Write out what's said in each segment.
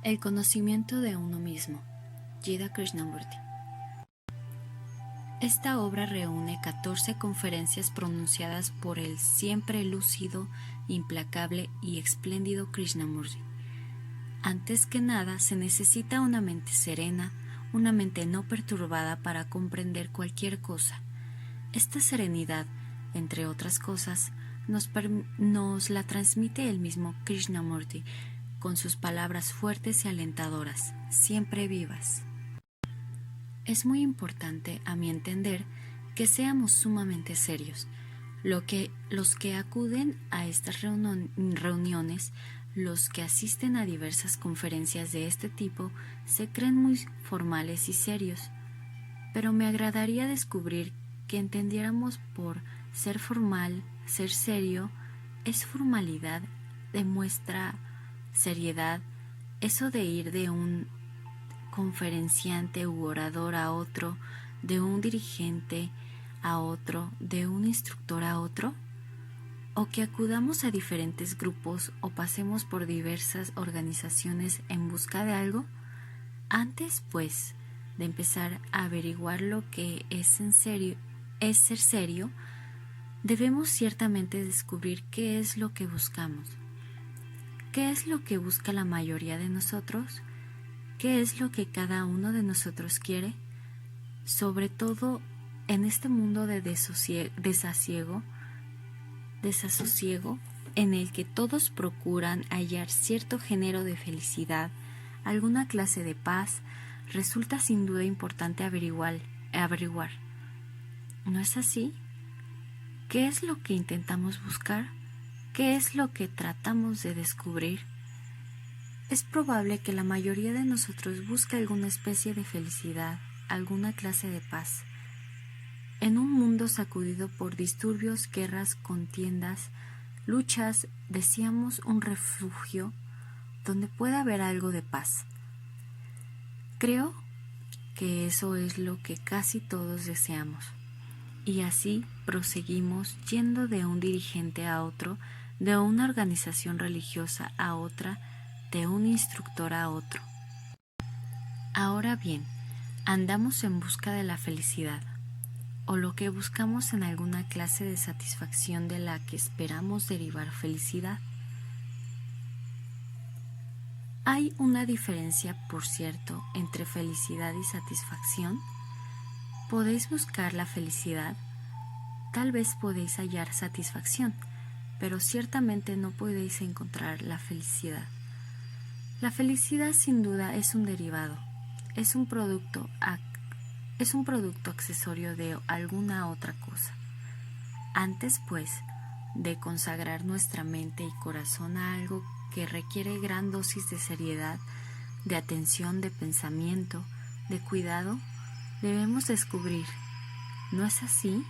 El conocimiento de uno mismo, Jiddu Krishnamurti. Esta obra reúne 14 conferencias pronunciadas por el siempre lúcido, implacable y espléndido Krishnamurti. Antes que nada, se necesita una mente serena, una mente no perturbada para comprender cualquier cosa. Esta serenidad, entre otras cosas, nos la transmite el mismo Krishnamurti con sus palabras fuertes y alentadoras, siempre vivas. Es muy importante, a mi entender, que seamos sumamente serios. Los que acuden a estas reuniones, los que asisten a diversas conferencias de este tipo, se creen muy formales y serios, pero me agradaría descubrir que entendiéramos por ser formal, ser serio, es formalidad, demuestra seriedad, eso de ir de un conferenciante u orador a otro, de un dirigente a otro, de un instructor a otro, o que acudamos a diferentes grupos o pasemos por diversas organizaciones en busca de algo. Antes, pues, de empezar a averiguar lo que es en serio, es ser serio, debemos ciertamente descubrir qué es lo que buscamos. ¿Qué es lo que busca la mayoría de nosotros? ¿Qué es lo que cada uno de nosotros quiere? Sobre todo en este mundo de desasosiego, en el que todos procuran hallar cierto género de felicidad, alguna clase de paz, resulta sin duda importante averiguar. ¿No es así? ¿Qué es lo que intentamos buscar? ¿Qué es lo que tratamos de descubrir? Es probable que la mayoría de nosotros busque alguna especie de felicidad, alguna clase de paz. En un mundo sacudido por disturbios, guerras, contiendas, luchas, deseamos un refugio donde pueda haber algo de paz. Creo que eso es lo que casi todos deseamos. Y así proseguimos yendo de un dirigente a otro, de una organización religiosa a otra, de un instructor a otro. Ahora bien, andamos en busca de la felicidad, o lo que buscamos en alguna clase de satisfacción de la que esperamos derivar felicidad. Hay una diferencia, por cierto, entre felicidad y satisfacción. Podéis buscar la felicidad, tal vez podéis hallar satisfacción, pero ciertamente no podéis encontrar la felicidad. La felicidad sin duda es un derivado, es un producto accesorio de alguna otra cosa. Antes, pues, de consagrar nuestra mente y corazón a algo que requiere gran dosis de seriedad, de atención, de pensamiento, de cuidado, debemos descubrir, ¿no es así?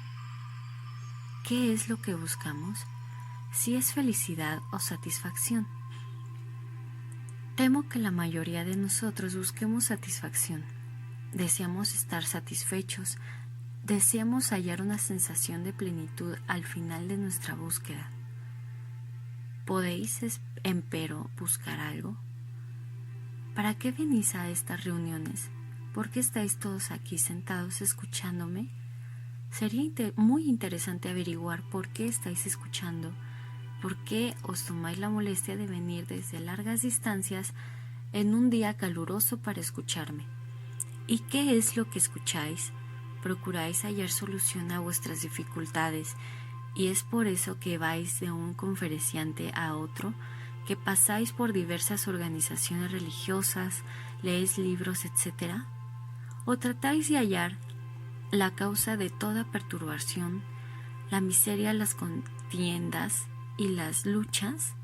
¿Qué es lo que buscamos? Si es felicidad o satisfacción. Temo que la mayoría de nosotros busquemos satisfacción. Deseamos estar satisfechos, deseamos hallar una sensación de plenitud al final de nuestra búsqueda. ¿Podéis, empero, buscar algo? ¿Para qué venís a estas reuniones? ¿Por qué estáis todos aquí sentados escuchándome? Sería muy interesante averiguar por qué estáis escuchando, por qué os tomáis la molestia de venir desde largas distancias en un día caluroso para escucharme. ¿Y qué es lo que escucháis? Procuráis hallar solución a vuestras dificultades, y es por eso que vais de un conferenciante a otro, que pasáis por diversas organizaciones religiosas, leéis libros, etc. ¿O tratáis de hallar la causa de toda perturbación, la miseria, las contiendas y las luchas?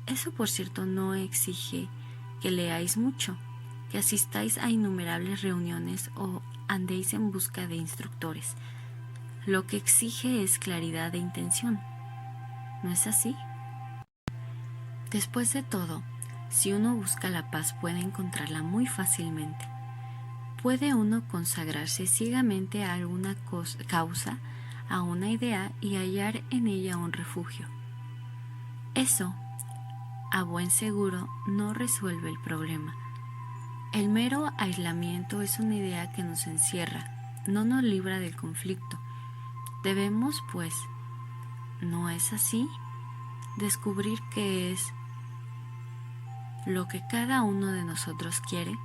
Eso, por cierto, no exige que leáis mucho, que asistáis a innumerables reuniones o andéis en busca de instructores. Lo que exige es claridad de intención. ¿No es así? Después de todo, si uno busca la paz puede encontrarla muy fácilmente. Puede uno consagrarse ciegamente a alguna causa, a una idea y hallar en ella un refugio. Eso, a buen seguro no resuelve el problema. El mero aislamiento es una idea que nos encierra, no nos libra del conflicto. Debemos, pues, ¿no es así?, descubrir qué es lo que cada uno de nosotros quiere,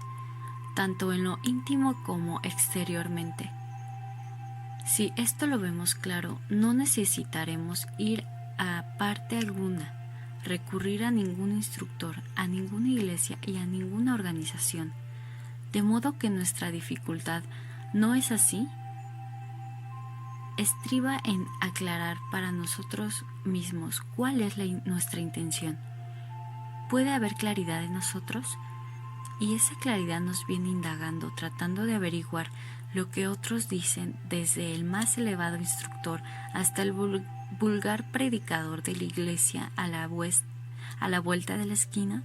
tanto en lo íntimo como exteriormente. Si esto lo vemos claro, no necesitaremos ir a parte alguna, recurrir a ningún instructor, a ninguna iglesia y a ninguna organización. De modo que nuestra dificultad, ¿no es así?, estriba en aclarar para nosotros mismos cuál es nuestra intención. ¿Puede haber claridad en nosotros? Y esa claridad nos viene indagando, tratando de averiguar lo que otros dicen, desde el más elevado instructor hasta el vulgar predicador de la iglesia a la vuelta de la esquina.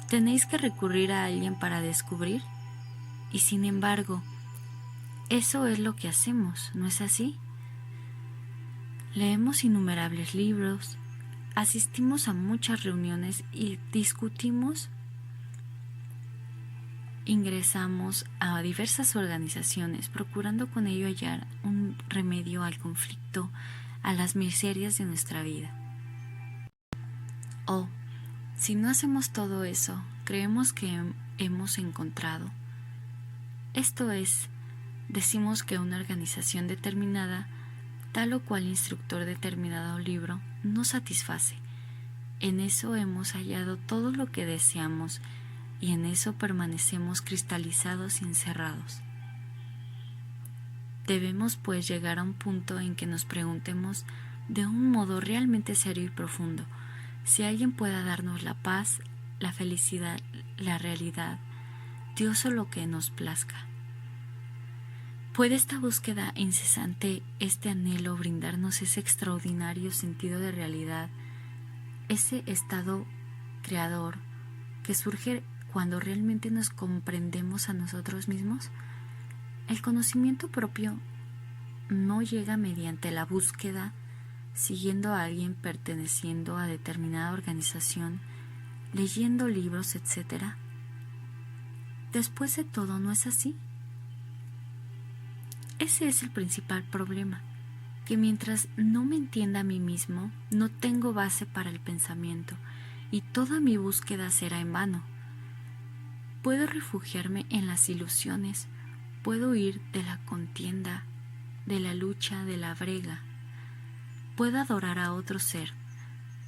¿Tenéis que recurrir a alguien para descubrir? Y sin embargo, eso es lo que hacemos, ¿no es así? Leemos innumerables libros, asistimos a muchas reuniones y discutimos. Ingresamos a diversas organizaciones, procurando con ello hallar un remedio al conflicto, a las miserias de nuestra vida. O, si no hacemos todo eso, creemos que hemos encontrado. Esto es, decimos que una organización determinada, tal o cual instructor determinado libro, nos satisface. En eso hemos hallado todo lo que deseamos y en eso permanecemos cristalizados y encerrados. Debemos pues llegar a un punto en que nos preguntemos de un modo realmente serio y profundo si alguien pueda darnos la paz, la felicidad, la realidad, Dios o lo que nos plazca. ¿Puede esta búsqueda incesante, este anhelo, brindarnos ese extraordinario sentido de realidad, ese estado creador que surge cuando realmente nos comprendemos a nosotros mismos? El conocimiento propio no llega mediante la búsqueda, siguiendo a alguien, perteneciendo a determinada organización, leyendo libros, etc. Después de todo, ¿no es así? Ese es el principal problema, que mientras no me entienda a mí mismo, no tengo base para el pensamiento y toda mi búsqueda será en vano. Puedo refugiarme en las ilusiones, puedo huir de la contienda, de la lucha, de la brega. Puedo adorar a otro ser,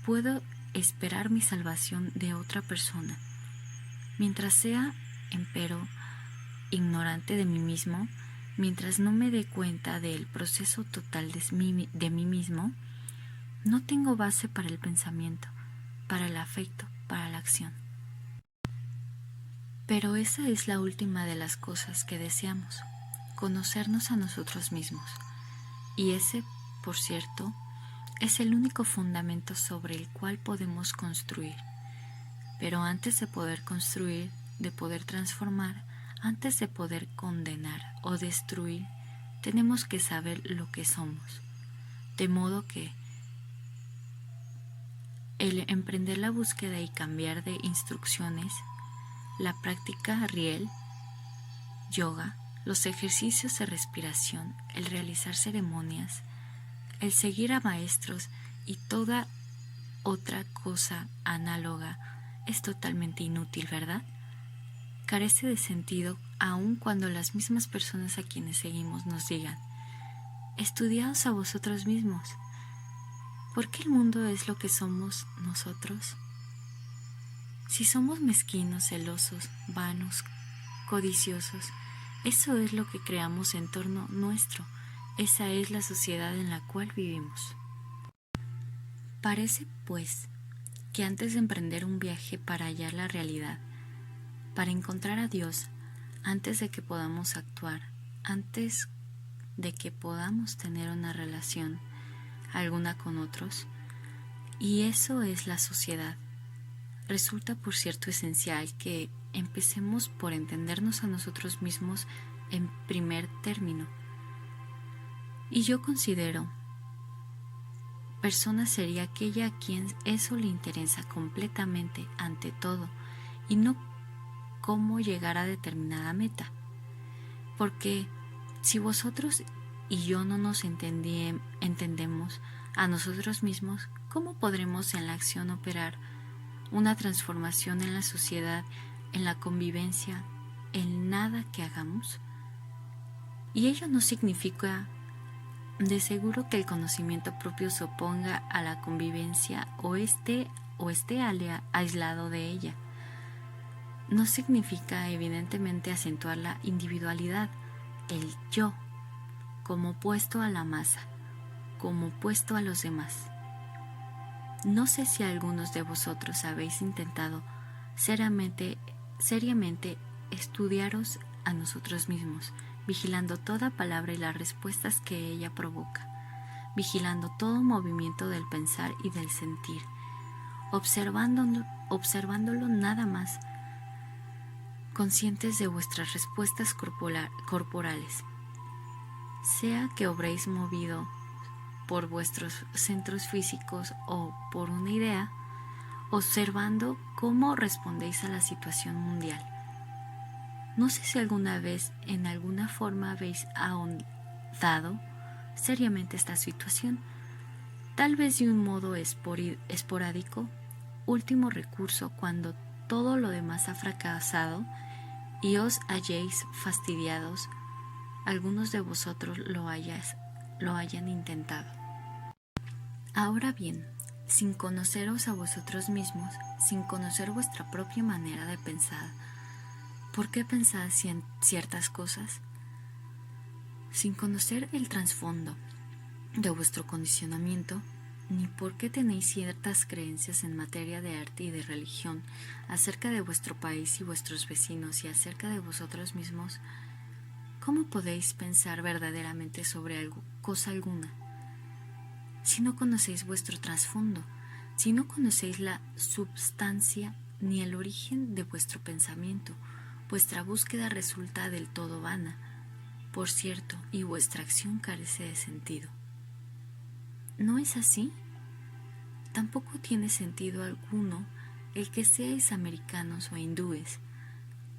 puedo esperar mi salvación de otra persona. Mientras sea, empero, ignorante de mí mismo, mientras no me dé cuenta del proceso total de mí mismo, no tengo base para el pensamiento, para el afecto, para la acción. Pero esa es la última de las cosas que deseamos, conocernos a nosotros mismos. Y ese, por cierto, es el único fundamento sobre el cual podemos construir. Pero antes de poder construir, de poder transformar, antes de poder condenar o destruir, tenemos que saber lo que somos. De modo que el emprender la búsqueda y cambiar de instrucciones, la práctica riel, yoga, los ejercicios de respiración, el realizar ceremonias, el seguir a maestros y toda otra cosa análoga es totalmente inútil, ¿verdad? Carece de sentido aun cuando las mismas personas a quienes seguimos nos digan: estudiaos a vosotros mismos. ¿Por qué el mundo es lo que somos nosotros? Si somos mezquinos, celosos, vanos, codiciosos, eso es lo que creamos en torno nuestro. Esa es la sociedad en la cual vivimos. Parece, pues, que antes de emprender un viaje para hallar la realidad, para encontrar a Dios, antes de que podamos actuar, antes de que podamos tener una relación alguna con otros, y eso es la sociedad, resulta por cierto esencial que empecemos por entendernos a nosotros mismos en primer término. Y yo considero, persona sería aquella a quien eso le interesa completamente ante todo y no cómo llegar a determinada meta. Porque si vosotros y yo no nos entendemos a nosotros mismos, ¿cómo podremos en la acción operar una transformación en la sociedad, en la convivencia, en nada que hagamos? Y ello no significa de seguro que el conocimiento propio se oponga a la convivencia o esté aislado de ella. No significa evidentemente acentuar la individualidad, el yo, como opuesto a la masa, como opuesto a los demás. No sé si algunos de vosotros habéis intentado seriamente estudiaros a nosotros mismos, vigilando toda palabra y las respuestas que ella provoca, vigilando todo movimiento del pensar y del sentir, observándolo nada más, conscientes de vuestras respuestas corporales, sea que obréis movido por vuestros centros físicos o por una idea, observando cómo respondéis a la situación mundial. No sé si alguna vez en alguna forma habéis ahondado seriamente esta situación, tal vez de un modo esporádico, último recurso cuando todo lo demás ha fracasado y os halléis fastidiados, algunos de vosotros lo hayan intentado. Ahora bien, sin conoceros a vosotros mismos, sin conocer vuestra propia manera de pensar, ¿por qué pensáis ciertas cosas? Sin conocer el trasfondo de vuestro condicionamiento, ni por qué tenéis ciertas creencias en materia de arte y de religión acerca de vuestro país y vuestros vecinos y acerca de vosotros mismos, ¿cómo podéis pensar verdaderamente sobre cosa alguna? Si no conocéis vuestro trasfondo, si no conocéis la substancia ni el origen de vuestro pensamiento, vuestra búsqueda resulta del todo vana, por cierto, y vuestra acción carece de sentido. ¿No es así? Tampoco tiene sentido alguno el que seáis americanos o hindúes,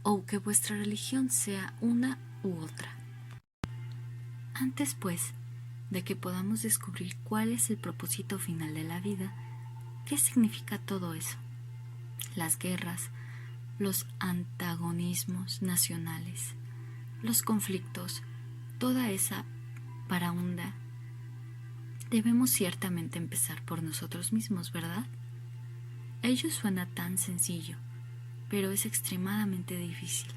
o que vuestra religión sea una u otra. Antes, pues, de que podamos descubrir cuál es el propósito final de la vida, ¿qué significa todo eso? Las guerras, los antagonismos nacionales, los conflictos, toda esa paraunda, debemos ciertamente empezar por nosotros mismos, ¿verdad? Ello suena tan sencillo, pero es extremadamente difícil.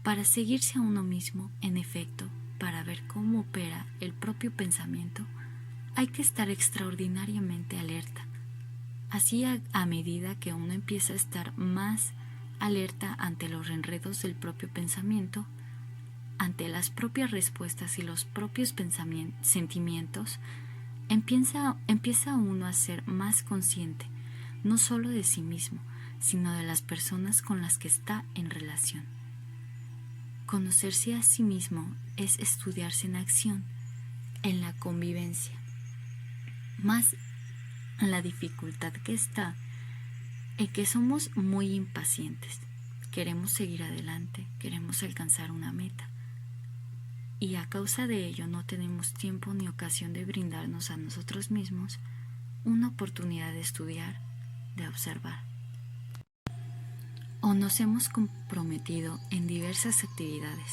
Para seguirse a uno mismo, en efecto, para ver cómo opera el propio pensamiento, hay que estar extraordinariamente alerta. Así a medida que uno empieza a estar más alerta ante los enredos del propio pensamiento, ante las propias respuestas y los propios sentimientos, empieza uno a ser más consciente, no solo de sí mismo, sino de las personas con las que está en relación. Conocerse a sí mismo es estudiarse en acción, en la convivencia. Más la dificultad que está en que somos muy impacientes. Queremos seguir adelante, queremos alcanzar una meta. Y a causa de ello no tenemos tiempo ni ocasión de brindarnos a nosotros mismos una oportunidad de estudiar, de observar. O nos hemos comprometido en diversas actividades,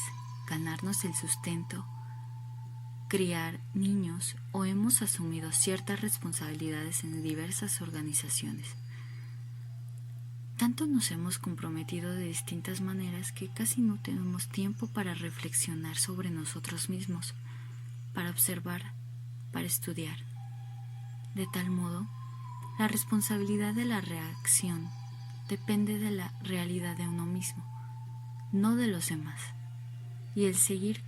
ganarnos el sustento, criar niños, o hemos asumido ciertas responsabilidades en diversas organizaciones. Tanto nos hemos comprometido de distintas maneras que casi no tenemos tiempo para reflexionar sobre nosotros mismos, para observar, para estudiar. De tal modo, la responsabilidad de la reacción depende de la realidad de uno mismo, no de los demás. Y el seguir,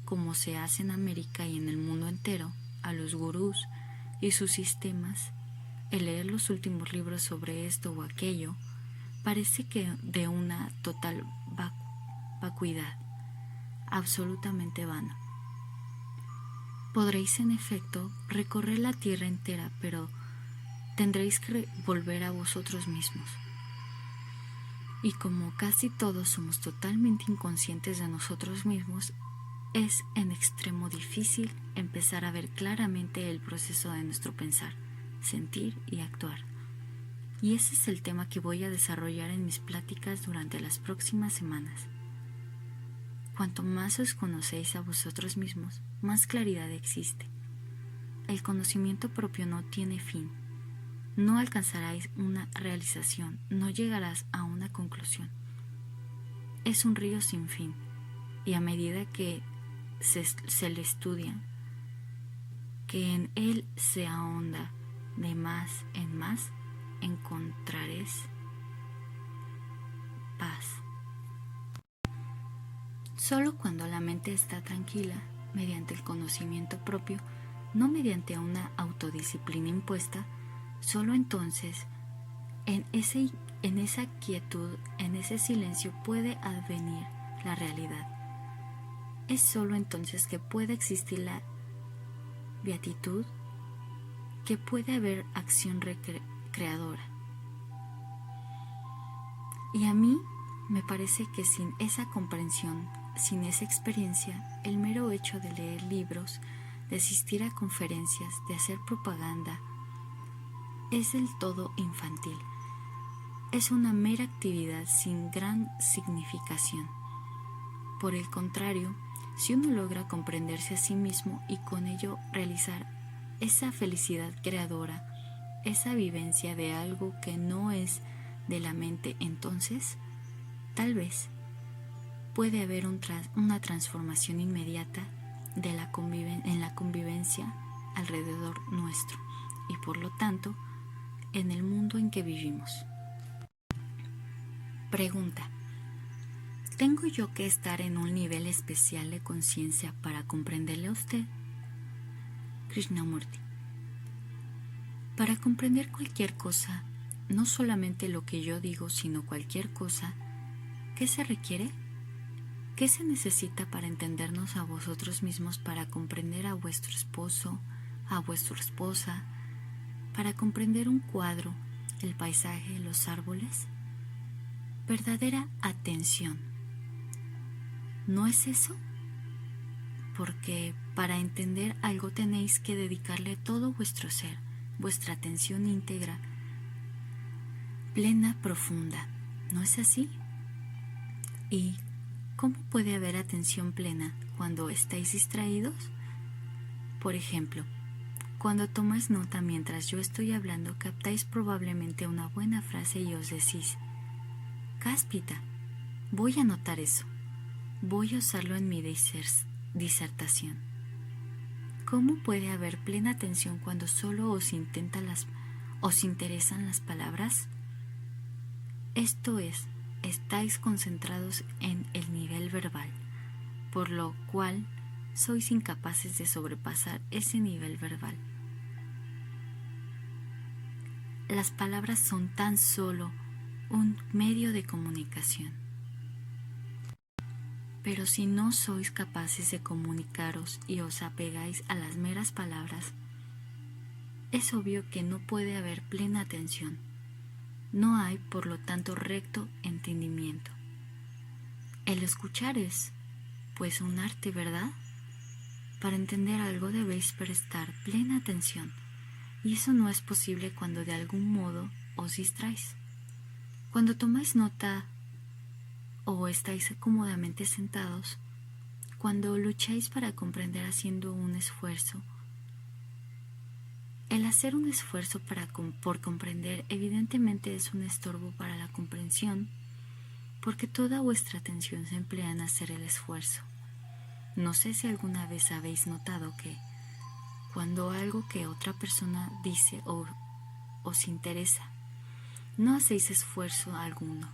como se hace en América y en el mundo entero, a los gurús y sus sistemas, el leer los últimos libros sobre esto o aquello, parece que de una total vacuidad, absolutamente vano. Podréis en efecto recorrer la tierra entera, pero tendréis que volver a vosotros mismos. Y como casi todos somos totalmente inconscientes de nosotros mismos, es en extremo difícil empezar a ver claramente el proceso de nuestro pensar, sentir y actuar. Y ese es el tema que voy a desarrollar en mis pláticas durante las próximas semanas. Cuanto más os conocéis a vosotros mismos, más claridad existe. El conocimiento propio no tiene fin. No alcanzaréis una realización, no llegarás a una conclusión. Es un río sin fin, y a medida que se le estudia, que en él se ahonda de más en más, encontraréis paz. Solo cuando la mente está tranquila, mediante el conocimiento propio, no mediante una autodisciplina impuesta, solo entonces, en esa quietud, en ese silencio puede advenir la realidad. Es solo entonces que puede existir la beatitud, que puede haber acción creadora. Y a mí me parece que sin esa comprensión, sin esa experiencia, el mero hecho de leer libros, de asistir a conferencias, de hacer propaganda, es del todo infantil. Es una mera actividad sin gran significación. Por el contrario, si uno logra comprenderse a sí mismo y con ello realizar esa felicidad creadora, esa vivencia de algo que no es de la mente, entonces, tal vez, puede haber una transformación inmediata en la convivencia alrededor nuestro y por lo tanto en el mundo en que vivimos. Pregunta: ¿tengo yo que estar en un nivel especial de conciencia para comprenderle a usted? Krishnamurti: para comprender cualquier cosa, no solamente lo que yo digo, sino cualquier cosa, ¿qué se requiere? ¿Qué se necesita para entendernos a vosotros mismos, para comprender a vuestro esposo, a vuestra esposa, para comprender un cuadro, el paisaje, los árboles? Verdadera atención. ¿No es eso? Porque para entender algo tenéis que dedicarle todo vuestro ser, vuestra atención íntegra, plena, profunda. ¿No es así? ¿Y cómo puede haber atención plena cuando estáis distraídos? Por ejemplo, cuando tomáis nota mientras yo estoy hablando, captáis probablemente una buena frase y os decís: cáspita, voy a anotar eso, voy a usarlo en mi disertación. ¿Cómo puede haber plena atención cuando solo os interesan las palabras? Esto es, estáis concentrados en el nivel verbal, por lo cual sois incapaces de sobrepasar ese nivel verbal. Las palabras son tan solo un medio de comunicación. Pero si no sois capaces de comunicaros y os apegáis a las meras palabras, es obvio que no puede haber plena atención. No hay, por lo tanto, recto entendimiento. El escuchar es, pues, un arte, ¿verdad? Para entender algo debéis prestar plena atención, y eso no es posible cuando de algún modo os distraéis. Cuando tomáis nota o estáis cómodamente sentados, cuando lucháis para comprender haciendo un esfuerzo, el hacer un esfuerzo por comprender evidentemente es un estorbo para la comprensión, porque toda vuestra atención se emplea en hacer el esfuerzo. No sé si alguna vez habéis notado que cuando algo que otra persona dice o os interesa, no hacéis esfuerzo alguno.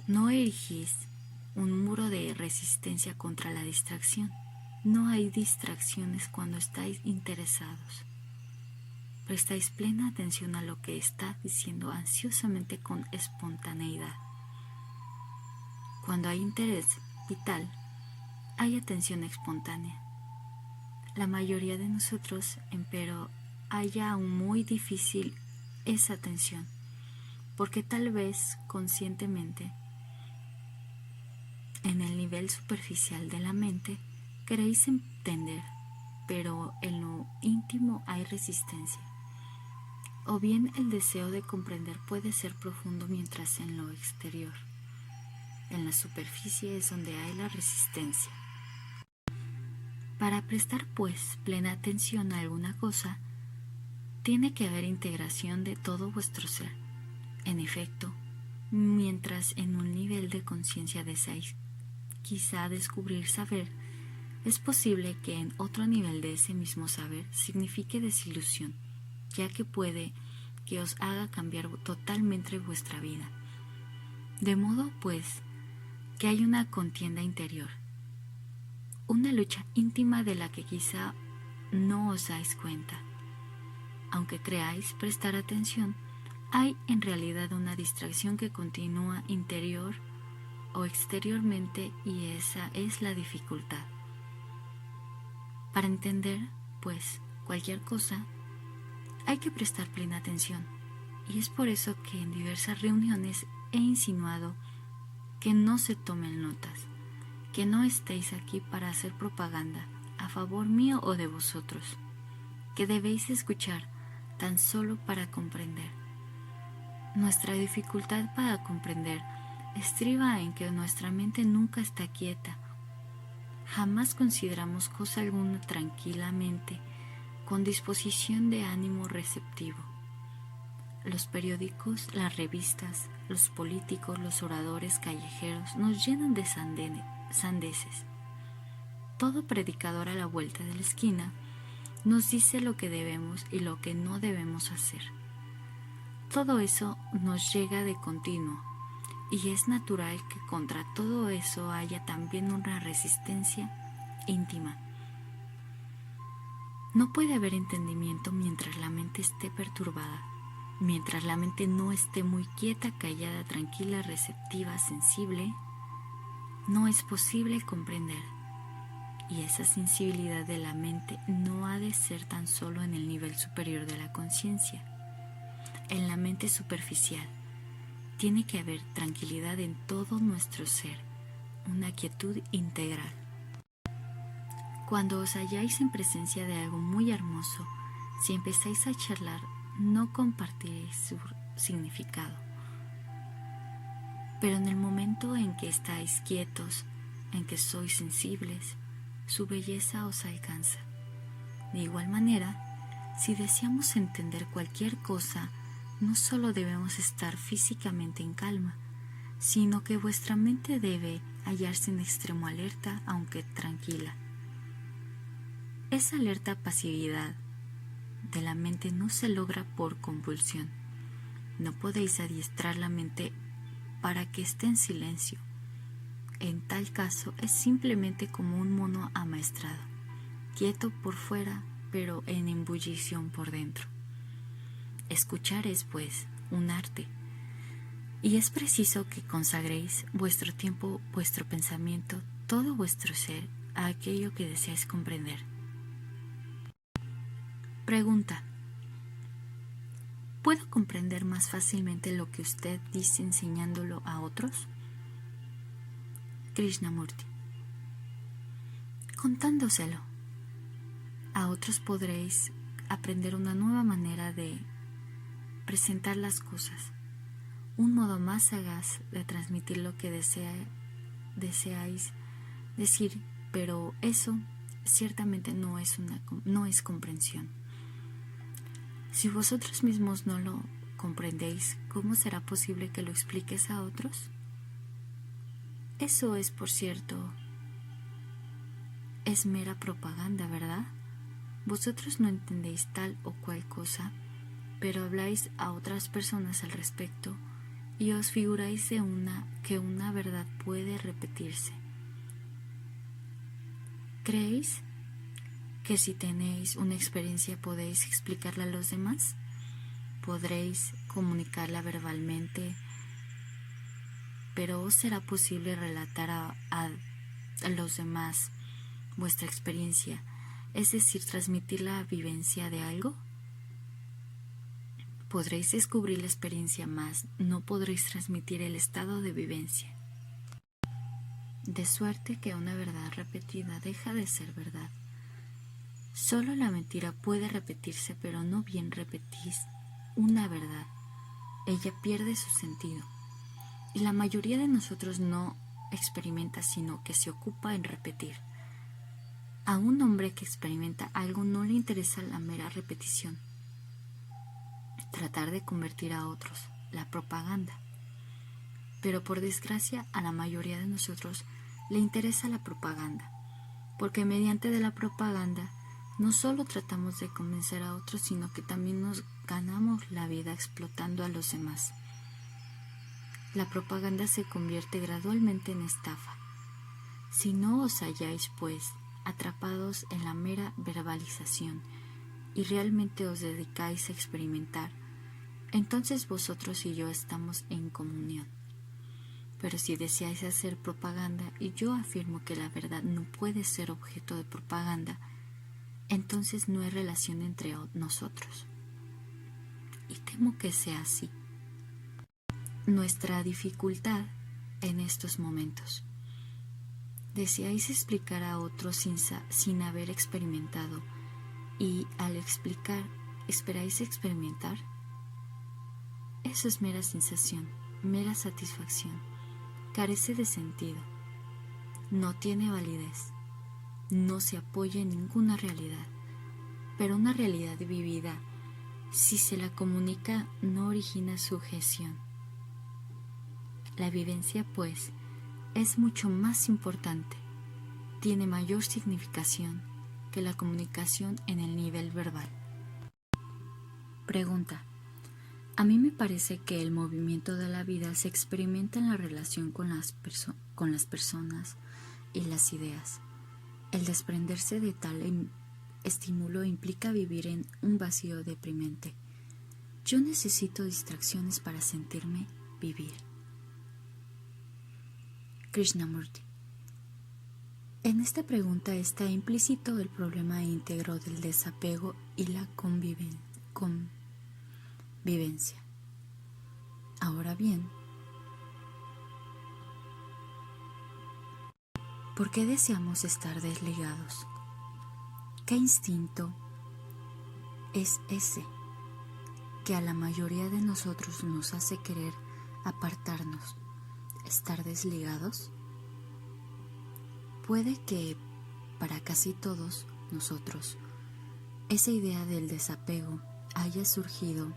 No erigís un muro de resistencia contra la distracción. No hay distracciones cuando estáis interesados. Prestáis plena atención a lo que está diciendo ansiosamente con espontaneidad. Cuando hay interés vital, hay atención espontánea. La mayoría de nosotros, empero, halla aún muy difícil esa atención, porque tal vez conscientemente, en el nivel superficial de la mente, queréis entender, pero en lo íntimo hay resistencia. O bien el deseo de comprender puede ser profundo mientras en lo exterior, en la superficie, es donde hay la resistencia. Para prestar, pues, plena atención a alguna cosa, tiene que haber integración de todo vuestro ser. En efecto, mientras en un nivel de conciencia deseáis quizá descubrir saber, es posible que en otro nivel de ese mismo saber signifique desilusión, ya que puede que os haga cambiar totalmente vuestra vida. De modo, pues, que hay una contienda interior, una lucha íntima de la que quizá no os dais cuenta. Aunque creáis prestar atención, hay en realidad una distracción que continúa interior o exteriormente, y esa es la dificultad. Para entender, pues, cualquier cosa, hay que prestar plena atención, y es por eso que en diversas reuniones he insinuado que no se tomen notas, que no estéis aquí para hacer propaganda a favor mío o de vosotros, que debéis escuchar tan solo para comprender. Nuestra dificultad para comprender estriba en que nuestra mente nunca está quieta. Jamás consideramos cosa alguna tranquilamente, con disposición de ánimo receptivo. Los periódicos, las revistas, los políticos, los oradores callejeros nos llenan de sandeces. Todo predicador a la vuelta de la esquina nos dice lo que debemos y lo que no debemos hacer. Todo eso nos llega de continuo, y es natural que contra todo eso haya también una resistencia íntima. No puede haber entendimiento mientras la mente esté perturbada, mientras la mente no esté muy quieta, callada, tranquila, receptiva, sensible. No es posible comprender, y esa sensibilidad de la mente no ha de ser tan solo en el nivel superior de la conciencia. En la mente superficial tiene que haber tranquilidad en todo nuestro ser, una quietud integral. Cuando os halláis en presencia de algo muy hermoso, si empezáis a charlar, no compartiréis su significado. Pero en el momento en que estáis quietos, en que sois sensibles, su belleza os alcanza. De igual manera, si deseamos entender cualquier cosa, no solo debemos estar físicamente en calma, sino que vuestra mente debe hallarse en extremo alerta, aunque tranquila. Esa alerta pasividad de la mente no se logra por compulsión. No podéis adiestrar la mente para que esté en silencio. En tal caso es simplemente como un mono amaestrado, quieto por fuera, pero en ebullición por dentro. Escuchar es, pues, un arte, y es preciso que consagréis vuestro tiempo, vuestro pensamiento, todo vuestro ser a aquello que deseáis comprender. Pregunta: ¿puedo comprender más fácilmente lo que usted dice enseñándolo a otros? Krishnamurti: contándoselo. A otros podréis aprender una nueva manera de presentar las cosas, un modo más sagaz de transmitir lo que deseáis decir, pero eso ciertamente no es comprensión. Si vosotros mismos no lo comprendéis, ¿cómo será posible que lo expliques a otros? Eso es, por cierto, es mera propaganda, ¿verdad? Vosotros no entendéis tal o cual cosa, pero habláis a otras personas al respecto y os figuráis que una verdad puede repetirse. ¿Creéis que si tenéis una experiencia podéis explicarla a los demás? Podréis comunicarla verbalmente, pero ¿os será posible relatar a los demás vuestra experiencia es decir, transmitir la vivencia de algo. Podréis descubrir la experiencia, mas no podréis transmitir el estado de vivencia. De suerte que una verdad repetida deja de ser verdad. Solo la mentira puede repetirse, pero no bien repetís una verdad. Ella pierde su sentido. Y la mayoría de nosotros no experimenta, sino que se ocupa en repetir. A un hombre que experimenta algo no le interesa la mera repetición. Tratar de convertir a otros, la propaganda. Pero por desgracia a la mayoría de nosotros le interesa la propaganda, porque mediante de la propaganda no solo tratamos de convencer a otros, sino que también nos ganamos la vida explotando a los demás. La propaganda se convierte gradualmente en estafa. Si no os halláis, pues, atrapados en la mera verbalización y realmente os dedicáis a experimentar, entonces vosotros y yo estamos en comunión. Pero si deseáis hacer propaganda, y yo afirmo que la verdad no puede ser objeto de propaganda, entonces no hay relación entre nosotros. Y temo que sea así. Nuestra dificultad en estos momentos. Deseáis explicar a otros sin haber experimentado, y al explicar, ¿esperáis experimentar? Eso es mera sensación, mera satisfacción. Carece de sentido. No tiene validez. No se apoya en ninguna realidad. Pero una realidad vivida, si se la comunica, no origina sujeción. La vivencia, pues, es mucho más importante, tiene mayor significación que la comunicación en el nivel verbal. Pregunta. A mí me parece que el movimiento de la vida se experimenta en la relación con las personas y las ideas. El desprenderse de tal estímulo implica vivir en un vacío deprimente. Yo necesito distracciones para sentirme vivir. Krishnamurti. En esta pregunta está implícito el problema íntegro del desapego y la convivencia. Ahora bien, ¿por qué deseamos estar desligados? ¿Qué instinto es ese que a la mayoría de nosotros nos hace querer apartarnos, estar desligados? Puede que para casi todos nosotros esa idea del desapego haya surgido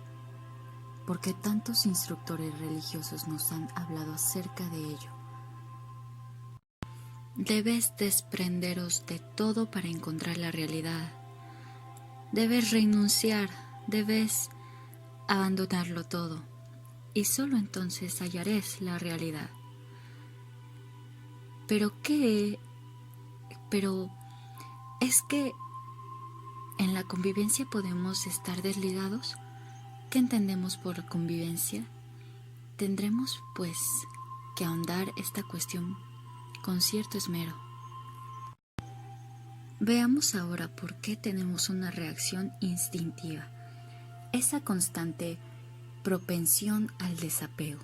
porque tantos instructores religiosos nos han hablado acerca de ello. Debes desprenderos de todo para encontrar la realidad. Debes renunciar, debes abandonarlo todo, y solo entonces hallaréis la realidad. Pero es que en la convivencia podemos estar desligados. ¿Qué entendemos por convivencia? Tendremos, pues, que ahondar esta cuestión con cierto esmero. Veamos ahora por qué tenemos una reacción instintiva, esa constante propensión al desapego.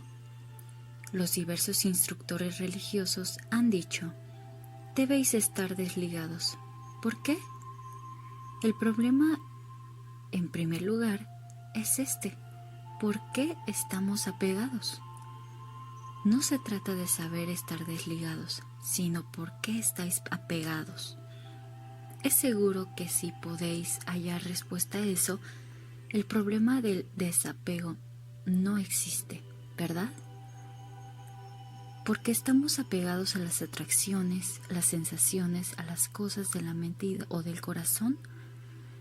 Los diversos instructores religiosos han dicho, debéis estar desligados. ¿Por qué? El problema, en primer lugar, es este: ¿por qué estamos apegados? No se trata de saber estar desligados, sino por qué estáis apegados. Es seguro que si podéis hallar respuesta a eso, el problema del desapego no existe, ¿verdad? Porque estamos apegados a las atracciones, las sensaciones, a las cosas de la mente o del corazón.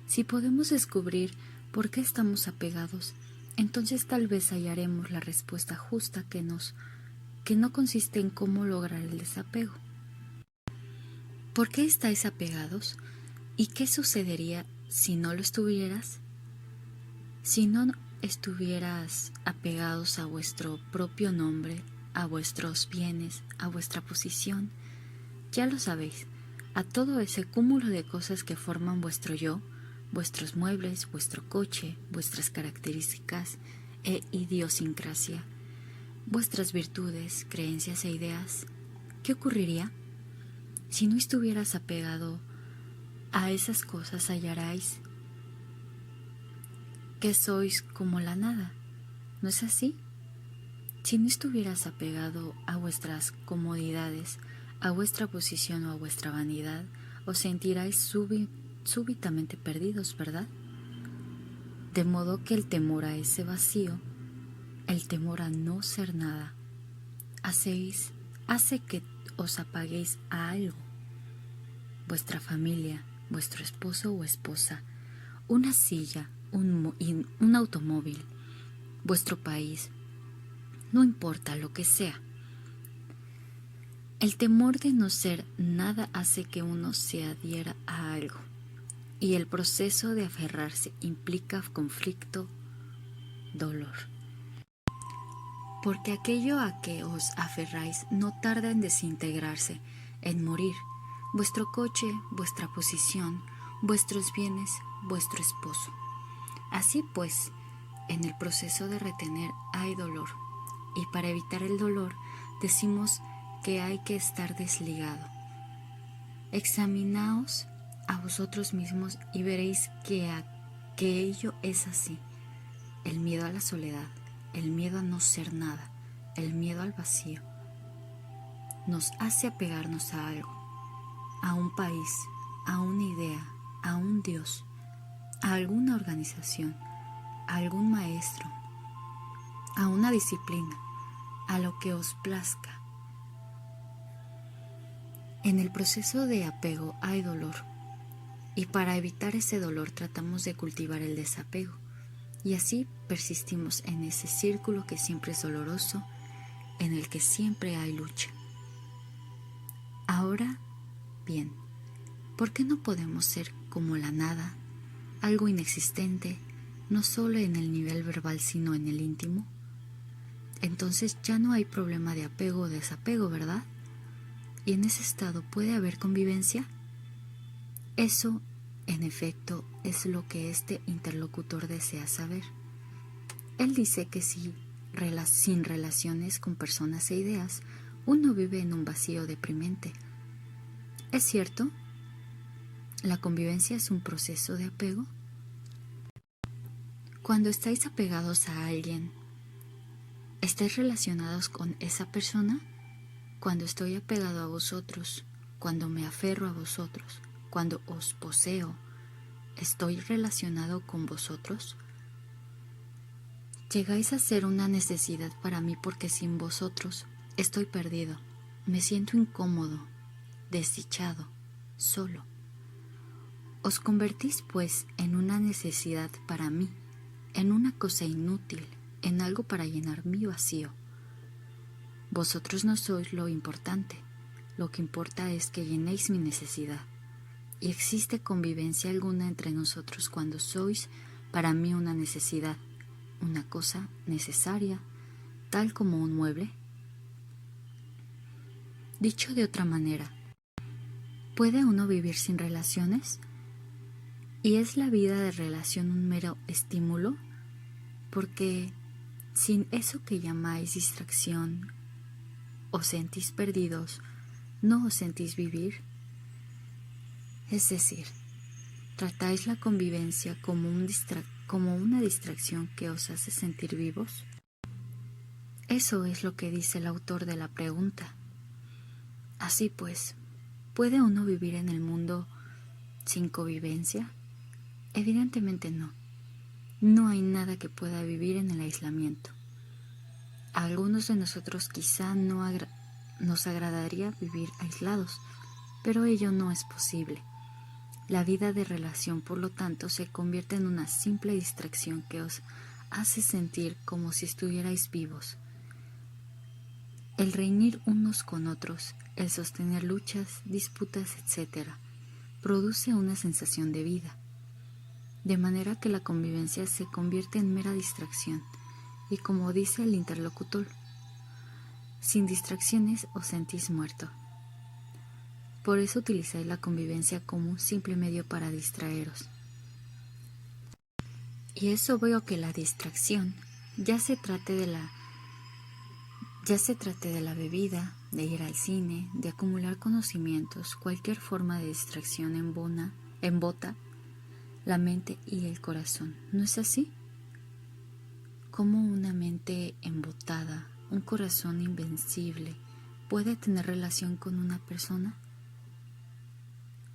Si podemos descubrir por qué estamos apegados, entonces tal vez hallaremos la respuesta justa que no consiste en cómo lograr el desapego. ¿Por qué estáis apegados? ¿Y qué sucedería si no lo estuvieras? Si no estuvieras apegados a vuestro propio nombre, a vuestros bienes, a vuestra posición, ya lo sabéis, a todo ese cúmulo de cosas que forman vuestro yo, vuestros muebles, vuestro coche, vuestras características e idiosincrasia, vuestras virtudes, creencias e ideas. ¿Qué ocurriría? Si no estuvieras apegado a esas cosas, hallaréis que sois como la nada. ¿No es así? Si no estuvieras apegado a vuestras comodidades, a vuestra posición o a vuestra vanidad, os sentiráis súbitamente perdidos, ¿verdad? De modo que el temor a ese vacío, el temor a no ser nada, hace que os apaguéis a algo. Vuestra familia, vuestro esposo o esposa, una silla, un automóvil, vuestro país, no importa lo que sea. El temor de no ser nada hace que uno se adhiera a algo, y el proceso de aferrarse implica conflicto, dolor. Porque aquello a que os aferráis no tarda en desintegrarse, en morir. Vuestro coche, vuestra posición, vuestros bienes, vuestro esposo. Así pues, en el proceso de retener hay dolor, y para evitar el dolor decimos que hay que estar desligado. Examinaos a vosotros mismos y veréis que ello es así. El miedo a la soledad, el miedo a no ser nada, el miedo al vacío, nos hace apegarnos a algo, a un país, a una idea, a un Dios, a alguna organización, a algún maestro, a una disciplina, a lo que os plazca. En el proceso de apego hay dolor, y para evitar ese dolor tratamos de cultivar el desapego, y así persistimos en ese círculo que siempre es doloroso, en el que siempre hay lucha. Ahora, bien, ¿por qué no podemos ser como la nada, algo inexistente, no solo en el nivel verbal sino en el íntimo? Entonces ya no hay problema de apego o desapego, ¿verdad? ¿Y en ese estado puede haber convivencia? Eso, en efecto, es lo que este interlocutor desea saber. Él dice que sin relaciones con personas e ideas, uno vive en un vacío deprimente. ¿Es cierto? ¿La convivencia es un proceso de apego? Cuando estáis apegados a alguien, ¿estáis relacionados con esa persona? Cuando estoy apegado a vosotros, cuando me aferro a vosotros, cuando os poseo, ¿estoy relacionado con vosotros? Llegáis a ser una necesidad para mí porque sin vosotros estoy perdido, me siento incómodo, desdichado, solo. Os convertís pues en una necesidad para mí, en una cosa inútil, en algo para llenar mi vacío. Vosotros no sois lo importante, lo que importa es que llenéis mi necesidad. ¿Y existe convivencia alguna entre nosotros cuando sois para mí una necesidad, una cosa necesaria, tal como un mueble? Dicho de otra manera, ¿puede uno vivir sin relaciones? ¿Y es la vida de relación un mero estímulo? Porque sin eso que llamáis distracción, ¿os sentís perdidos? ¿No os sentís vivir? Es decir, ¿tratáis la convivencia como una distracción que os hace sentir vivos? Eso es lo que dice el autor de la pregunta. Así pues, ¿puede uno vivir en el mundo sin convivencia? Evidentemente no. No hay nada que pueda vivir en el aislamiento. A algunos de nosotros quizá nos agradaría vivir aislados, pero ello no es posible. La vida de relación, por lo tanto, se convierte en una simple distracción que os hace sentir como si estuvierais vivos. El reñir unos con otros, el sostener luchas, disputas, etc., produce una sensación de vida, de manera que la convivencia se convierte en mera distracción, y como dice el interlocutor, sin distracciones os sentís muerto. Por eso utilizáis la convivencia como un simple medio para distraeros. Y es obvio que la distracción, ya se trate de la bebida, de ir al cine, de acumular conocimientos, cualquier forma de distracción embota la mente y el corazón. ¿No es así? ¿Cómo una mente embotada, un corazón invencible, puede tener relación con una persona?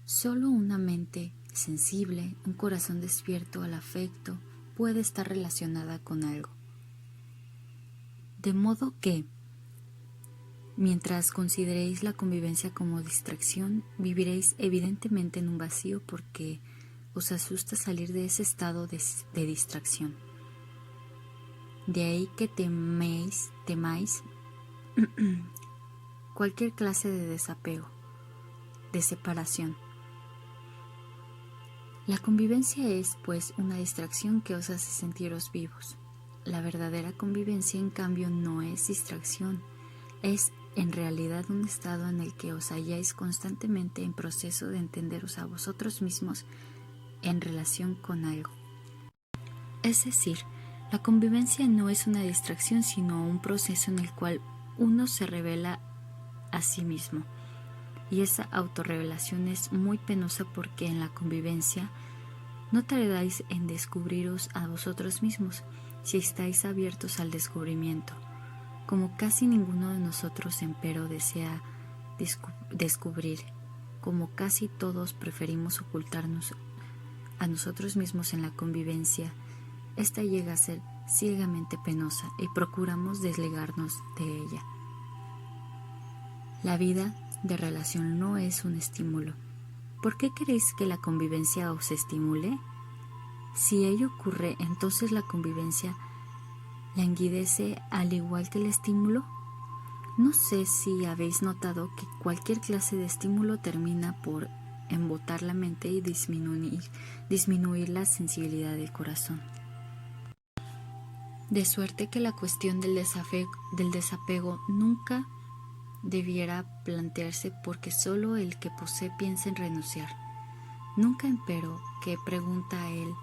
Solo una mente sensible, un corazón despierto al afecto, puede estar relacionada con algo. De modo que, mientras consideréis la convivencia como distracción, viviréis evidentemente en un vacío porque os asusta salir de ese estado de distracción. De ahí que temáis cualquier clase de desapego, de separación. La convivencia es, pues, una distracción que os hace sentiros vivos. La verdadera convivencia, en cambio, no es distracción, es en realidad un estado en el que os halláis constantemente en proceso de entenderos a vosotros mismos en relación con algo. Es decir, la convivencia no es una distracción, sino un proceso en el cual uno se revela a sí mismo. Y esa autorrevelación es muy penosa porque en la convivencia no tardáis en descubriros a vosotros mismos si estáis abiertos al descubrimiento. Como casi ninguno de nosotros, empero, desea descubrir, como casi todos preferimos ocultarnos a nosotros mismos en la convivencia, esta llega a ser ciegamente penosa y procuramos desligarnos de ella. La vida de relación no es un estímulo. ¿Por qué queréis que la convivencia os estimule? Si ello ocurre, entonces la convivencia languidece al igual que el estímulo. No sé si habéis notado que cualquier clase de estímulo termina por embotar la mente y disminuir la sensibilidad del corazón. De suerte que la cuestión del desapego nunca debiera plantearse porque solo el que posee piensa en renunciar. Nunca, empero, que pregunta a él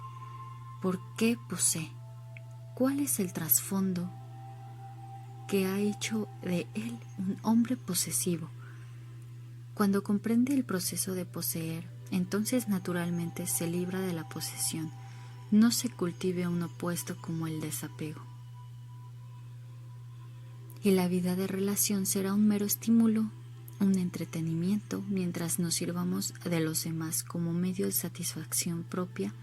¿por qué posee? ¿Cuál es el trasfondo que ha hecho de él un hombre posesivo? Cuando comprende el proceso de poseer, entonces naturalmente se libra de la posesión. No se cultive un opuesto como el desapego. Y la vida de relación será un mero estímulo, un entretenimiento, mientras nos sirvamos de los demás como medio de satisfacción propia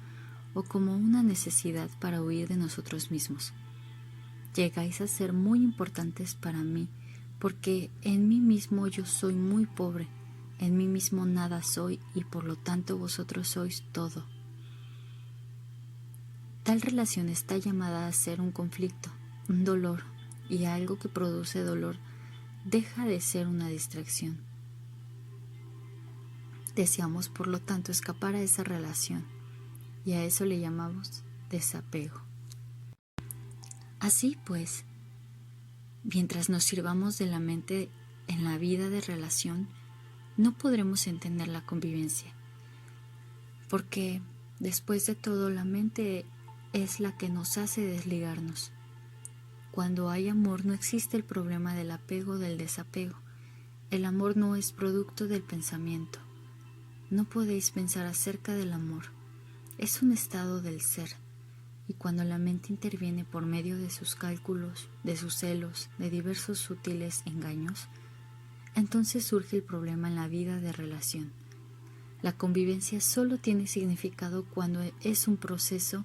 o como una necesidad para huir de nosotros mismos. Llegáis a ser muy importantes para mí, porque en mí mismo yo soy muy pobre, en mí mismo nada soy y por lo tanto vosotros sois todo. Tal relación está llamada a ser un conflicto, un dolor, y algo que produce dolor deja de ser una distracción. Deseamos, por lo tanto, escapar a esa relación, y a eso le llamamos desapego. Así pues, mientras nos sirvamos de la mente en la vida de relación, no podremos entender la convivencia, porque después de todo la mente es la que nos hace desligarnos. Cuando hay amor no existe el problema del apego o del desapego. El amor no es producto del pensamiento. No podéis pensar acerca del amor. Es un estado del ser. Y cuando la mente interviene por medio de sus cálculos, de sus celos, de diversos sutiles engaños, entonces surge el problema en la vida de relación. La convivencia solo tiene significado cuando es un proceso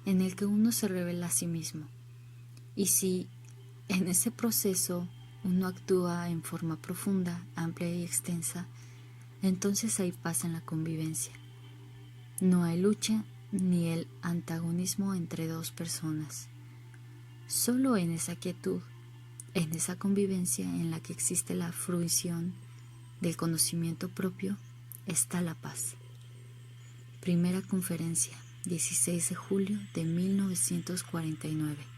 en el que uno se revela a sí mismo. Y si en ese proceso uno actúa en forma profunda, amplia y extensa, entonces hay paz en la convivencia. No hay lucha ni el antagonismo entre dos personas. Solo en esa quietud, en esa convivencia en la que existe la fruición del conocimiento propio, está la paz. Primera conferencia, 16 de julio de 1949.